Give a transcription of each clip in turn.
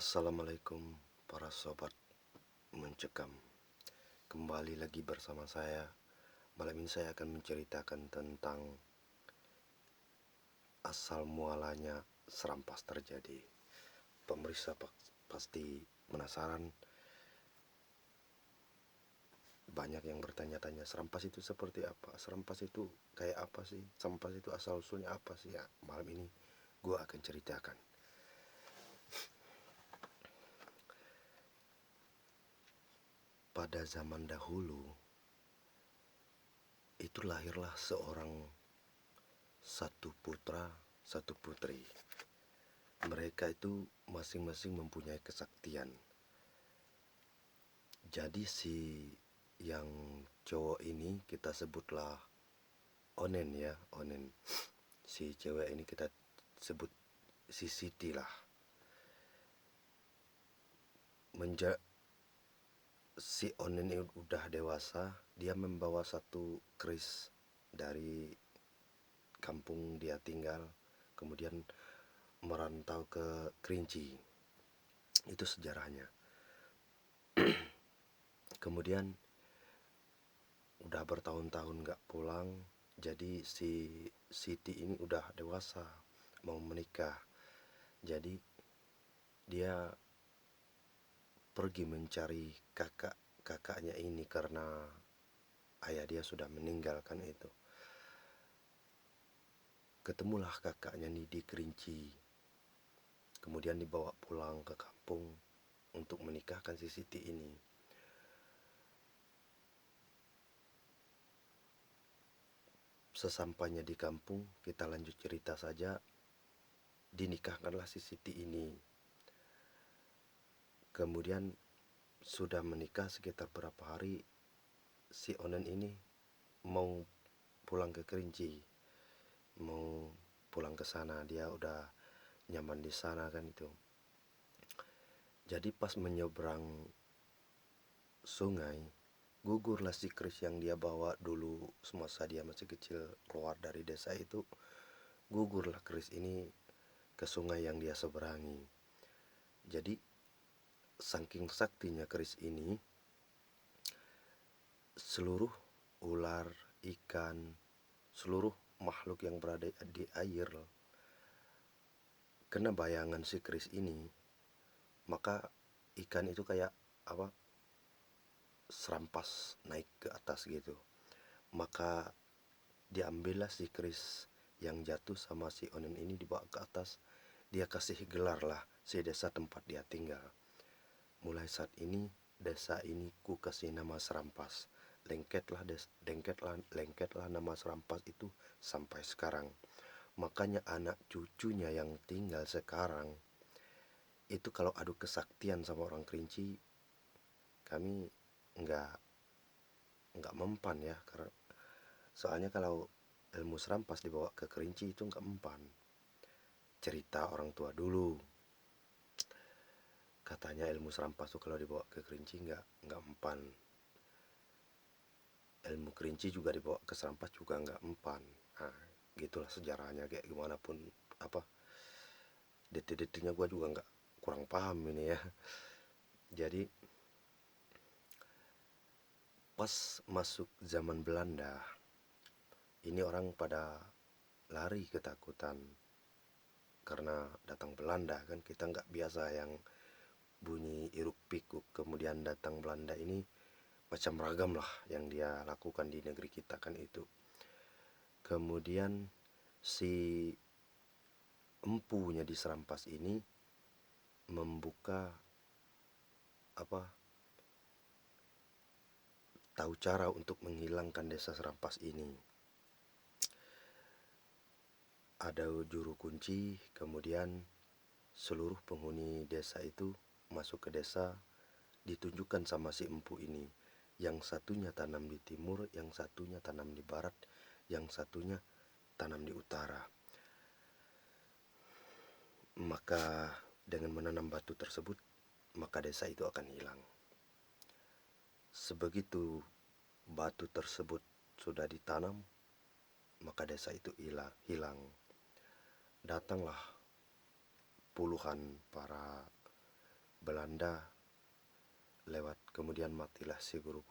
Assalamualaikum para sobat mencekam. Kembali lagi bersama saya. Malam ini saya akan menceritakan tentang asal mualanya serampas terjadi. Pemirsa pasti penasaran. Banyak yang bertanya-tanya, serampas itu seperti apa? Serampas itu kayak apa sih? Serampas itu asal usulnya apa sih? Ya, malam ini gue akan ceritakan. Pada zaman dahulu, itu lahirlah satu putra, satu putri. Mereka itu masing-masing mempunyai kesaktian. Jadi si yang cowok ini kita sebutlah Onen ya, Onen. Si cewek ini kita sebut si Siti lah. Si Onen ini udah dewasa, dia membawa satu keris dari kampung dia tinggal, kemudian merantau ke Kerinci. Itu sejarahnya. Kemudian udah bertahun-tahun gak pulang, jadi si Siti ini udah dewasa, mau menikah. Jadi dia pergi mencari kakaknya ini karena ayah dia sudah meninggalkan itu. Ketemulah kakaknya nih di Kerinci. Kemudian dibawa pulang ke kampung untuk menikahkan si Siti ini. Sesampainya di kampung, kita lanjut cerita saja. Dinikahkanlah si Siti ini. Kemudian sudah menikah sekitar berapa hari, si Onen ini mau pulang ke Kerinci, mau pulang ke sana. Dia udah nyaman di sana kan itu. Jadi pas menyeberang sungai, gugurlah si keris yang dia bawa dulu semasa dia masih kecil keluar dari desa itu. Gugurlah keris ini ke sungai yang dia seberangi. Jadi saking saktinya keris ini, seluruh ular, ikan, seluruh makhluk yang berada di air kena bayangan si keris ini. Maka ikan itu kayak apa, serampas naik ke atas gitu. Maka diambillah si keris yang jatuh sama si Onen ini, dibawa ke atas. Dia kasih gelar lah si desa tempat dia tinggal. Mulai saat ini desa ini ku kasih nama Serampas. Lengketlah nama Serampas itu sampai sekarang. Makanya anak cucunya yang tinggal sekarang itu kalau adu kesaktian sama orang Kerinci, kami nggak mempan ya, karena soalnya kalau ilmu serampas dibawa ke Kerinci itu nggak mempan. Cerita orang tua dulu, katanya ilmu serampas tuh kalau dibawa ke Kerinci nggak mempan. Ilmu Kerinci juga dibawa ke serampas juga nggak mempan. Nah, gitulah sejarahnya. Kayak gimana pun apa detik-detiknya gue juga nggak, kurang paham ini ya. Jadi pas masuk zaman Belanda, ini orang pada lari ketakutan karena datang Belanda kan. Kita nggak biasa yang bunyi hiruk pikuk. Kemudian datang Belanda ini macam ragam lah yang dia lakukan di negeri kita kan itu. Kemudian si empunya di Serampas ini membuka apa, tahu cara untuk menghilangkan desa Serampas ini. Ada juru kunci, kemudian seluruh penghuni desa itu masuk ke desa, ditunjukkan sama si empu ini. Yang satunya tanam di timur, yang satunya tanam di barat, yang satunya tanam di utara. Maka dengan menanam batu tersebut, maka desa itu akan hilang. Sebegitu batu tersebut sudah ditanam, maka desa itu hilang. Datanglah puluhan para Belanda lewat, kemudian matilah si guru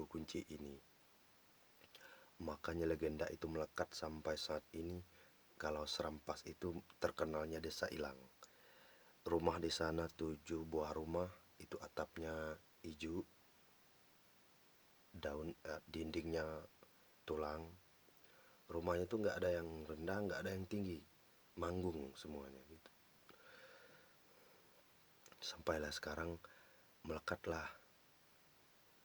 kunci ini. Makanya legenda itu melekat sampai saat ini kalau Serampas itu terkenalnya desa Ilang. Rumah di sana 7 buah rumah, itu atapnya hijau, dindingnya tulang. Rumahnya itu nggak ada yang rendah, nggak ada yang tinggi, manggung semuanya gitu. Sampailah sekarang melekatlah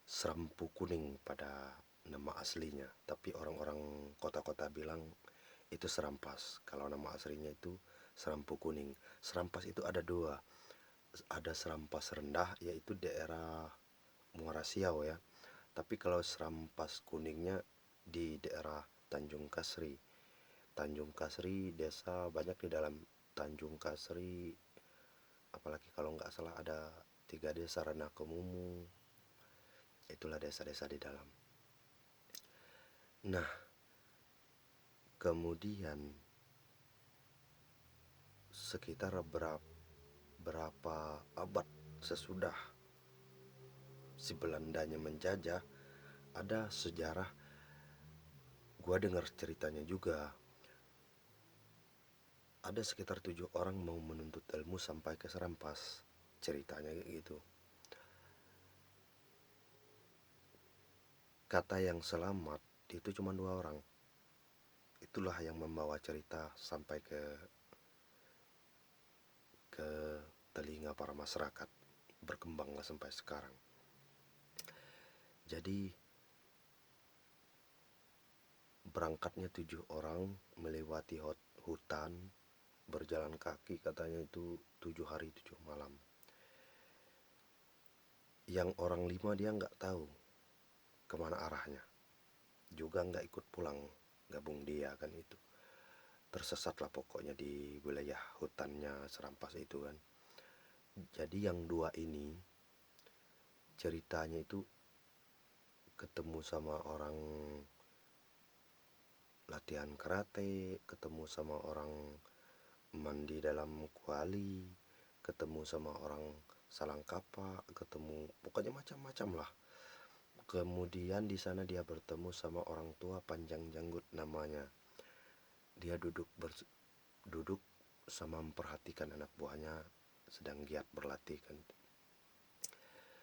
Serampu Kuning pada nama aslinya, tapi orang-orang kota-kota bilang itu Serampas. Kalau nama aslinya itu Serampu Kuning. Serampas itu ada dua, ada Serampas rendah yaitu daerah Muara Siau ya. Tapi kalau Serampas Kuningnya di daerah Tanjung Kasri. Tanjung Kasri desa banyak di dalam Tanjung Kasri, apalagi kalau nggak salah ada 3 desa, Ranah Kemumu, itulah desa-desa di dalam. Nah, kemudian sekitar berapa abad sesudah si Belandanya menjajah, ada sejarah, gua dengar ceritanya juga, ada sekitar 7 orang mau menuntut ilmu sampai ke Serampas, ceritanya kayak gitu. Kata yang selamat itu cuma 2 orang. Itulah yang membawa cerita sampai ke telinga para masyarakat, berkembanglah sampai sekarang. Jadi berangkatnya 7 orang melewati hutan, berjalan kaki, katanya itu 7 hari 7 malam. Yang orang 5 dia nggak tahu kemana arahnya, juga nggak ikut pulang gabung dia kan itu. Tersesatlah pokoknya di wilayah hutannya Serampas itu kan. Jadi yang 2 ini ceritanya itu ketemu sama orang latihan karate, ketemu sama orang mandi dalam kuali, ketemu sama orang salang kapak, ketemu pokoknya macam-macam lah. Kemudian di sana dia bertemu sama orang tua panjang janggut namanya. Dia duduk sama memperhatikan anak buahnya sedang giat berlatih kan.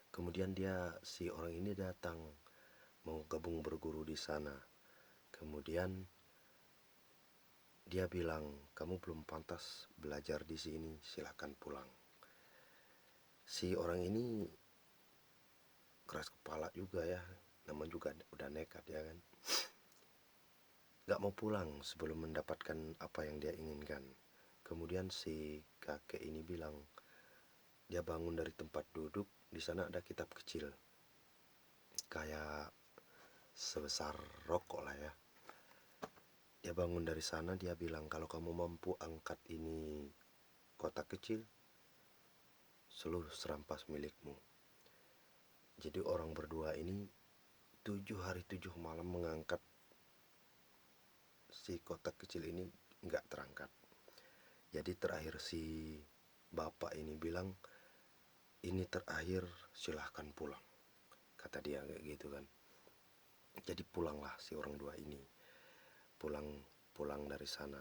Kemudian si orang ini datang mau gabung berguru di sana. Kemudian dia bilang, kamu belum pantas belajar di sini, silakan pulang. Si orang ini keras kepala juga ya, namanya juga udah nekat ya kan. Gak mau pulang sebelum mendapatkan apa yang dia inginkan. Kemudian si kakek ini bilang, dia bangun dari tempat duduk, di sana ada kitab kecil, kayak sebesar rokok lah ya. Dia bangun dari sana, dia bilang, kalau kamu mampu angkat ini kotak kecil, seluruh Serampas milikmu. Jadi orang berdua ini 7 hari 7 malam mengangkat si kotak kecil ini, nggak terangkat. Jadi terakhir si bapak ini bilang, ini terakhir, silahkan pulang, kata dia kayak gitu kan. Jadi pulanglah si orang 2 ini, pulang dari sana.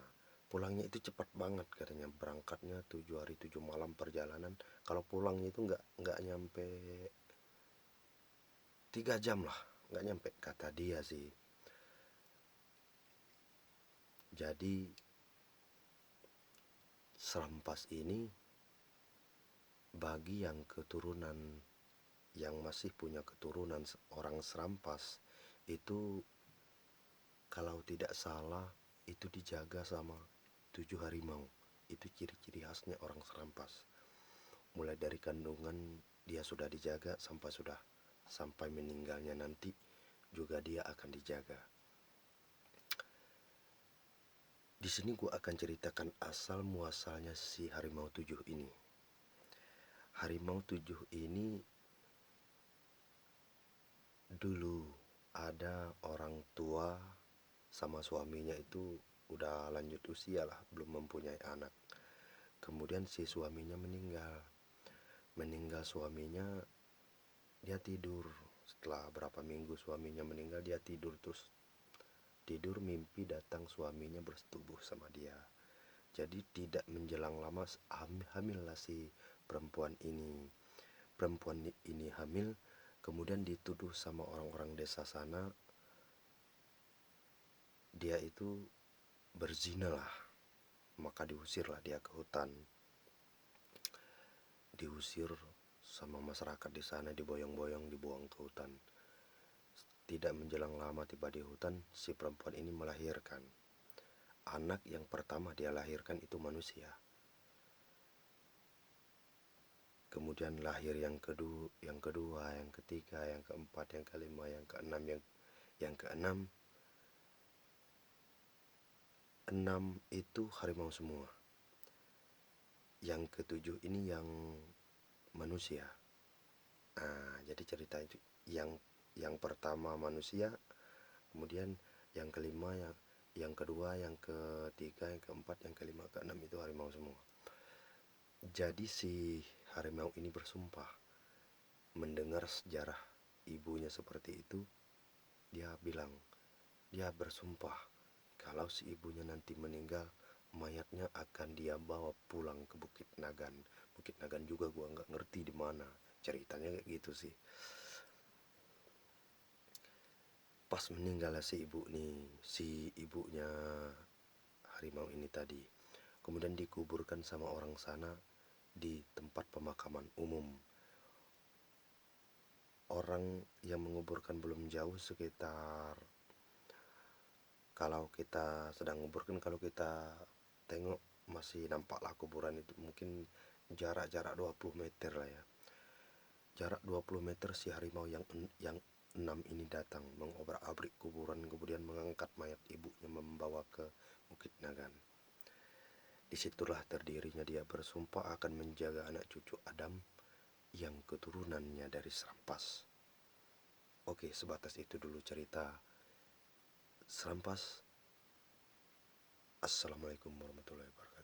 Pulangnya itu cepat banget katanya, berangkatnya 7 hari 7 malam perjalanan. Kalau pulangnya itu nggak nyampe 3 jam lah, nggak nyampe kata dia sih. Jadi Serampas ini bagi yang keturunan, yang masih punya keturunan orang Serampas itu, kalau tidak salah itu dijaga sama 7 harimau. Itu ciri-ciri khasnya orang Serampas. Mulai dari kandungan dia sudah dijaga sampai meninggalnya nanti juga dia akan dijaga. Di sini gue akan ceritakan asal muasalnya si harimau 7 ini. Harimau 7 ini dulu ada orang tua sama suaminya itu udah lanjut usia lah, belum mempunyai anak. Kemudian si suaminya meninggal. meninggal suaminya, dia tidur. Setelah berapa minggu suaminya meninggal, dia tidur, terus tidur mimpi datang suaminya bersetubuh sama dia. Jadi tidak menjelang lama hamillah si perempuan ini. Perempuan ini hamil, kemudian dituduh sama orang-orang desa sana, dia itu berzina lah. Maka diusirlah dia ke hutan. Diusir sama masyarakat di sana, diboyong-boyong, dibuang ke hutan. Tidak menjelang lama tiba di hutan, si perempuan ini melahirkan. Anak yang pertama dia lahirkan itu manusia. Kemudian lahir yang kedua, yang ketiga, yang keempat, yang kelima, yang keenam, yang keenam. Enam itu harimau semua. Yang ketujuh ini yang manusia. Jadi cerita itu yang pertama manusia, kemudian yang kelima, yang kedua, yang ketiga, yang keempat, yang kelima, keenam itu harimau semua. Jadi si harimau ini bersumpah. Mendengar sejarah ibunya seperti itu, dia bilang, dia bersumpah kalau si ibunya nanti meninggal, mayatnya akan dia bawa pulang ke Bukit Nagan. Bukit Nagan juga gua nggak ngerti di mana, ceritanya kayak gitu sih. Pas meninggal si ibunya harimau ini tadi, kemudian dikuburkan sama orang sana di tempat pemakaman umum. Orang yang menguburkan belum jauh, sekitar, kalau kita sedang menguburkan, kalau kita tengok masih nampak lah kuburan itu, mungkin jarak 20 meter lah ya. Jarak 20 meter si harimau yang 6 ini datang mengobrak-abrik kuburan, kemudian mengangkat mayat ibunya membawa ke Bukit Nagan. Disitulah terdirinya dia bersumpah akan menjaga anak cucu Adam yang keturunannya dari Serampas. Oke, sebatas itu dulu cerita Serampas. Assalamualaikum warahmatullahi wabarakatuh.